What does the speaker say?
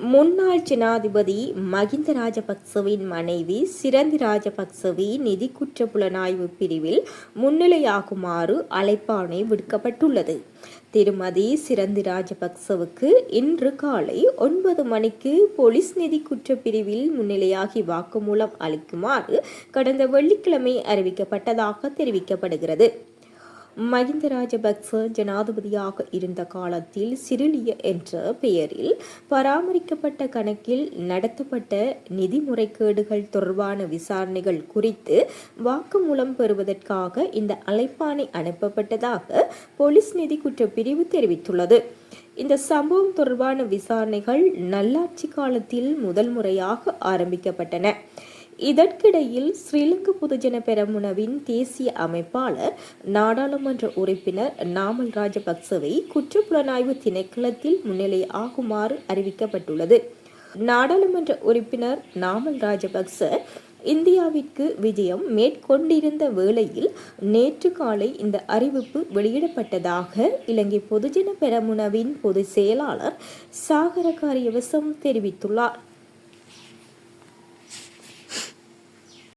முன்னாள் ஜனாதிபதி மகிந்த ராஜபக்சவின் மனைவி சிரந்தி ராஜபக்சவி நிதி குற்ற புலனாய்வு பிரிவில் முன்னிலையாகுமாறு அழைப்பாணை விடுக்கப்பட்டுள்ளது. திருமதி சிரந்தி ராஜபக்சவுக்கு இன்று காலை 9 மணிக்கு போலீஸ் நிதி குற்ற பிரிவில் முன்னிலையாகி வாக்குமூலம் அளிக்குமாறு கடந்த வெள்ளிக்கிழமை அறிவிக்கப்பட்டதாக தெரிவிக்கப்படுகிறது. மகிந்த ராஜபக்ச ஜனாதிபதியாக இருந்த காலத்தில் சிறிலிய என்ற பெயரில் பராமரிக்கப்பட்ட கணக்கில் நடத்தப்பட்ட நிதி முறைகேடுகள் தொடர்பான விசாரணைகள் குறித்து வாக்குமூலம் பெறுவதற்காக இந்த அழைப்பாணை அனுப்பப்பட்டதாக போலீஸ் நிதி குற்றப்பிரிவு தெரிவித்துள்ளது. இந்த சம்பவம் தொடர்பான விசாரணைகள் நல்லாட்சி காலத்தில் முதல் முறையாக ஆரம்பிக்கப்பட்டன. இதற்கிடையில் ஸ்ரீலங்கா பொதுஜன பெரமுனவின் தேசிய அமைப்பாளர் நாடாளுமன்ற உறுப்பினர் நாமல் ராஜபக்சவை குற்றப்புலனாய்வு திணைக்களத்தில் முன்னிலை ஆகுமாறு அறிவிக்கப்பட்டுள்ளது. நாடாளுமன்ற உறுப்பினர் நாமல் ராஜபக்ச இந்தியாவிற்கு விஜயம் மேற்கொண்டிருந்த வேளையில் நேற்று காலை இந்த அறிவிப்பு வெளியிடப்பட்டதாக இலங்கை பொதுஜன பெரமுனவின் பொதுச் செயலாளர் சாகர காரியவசம் தெரிவித்துள்ளார்.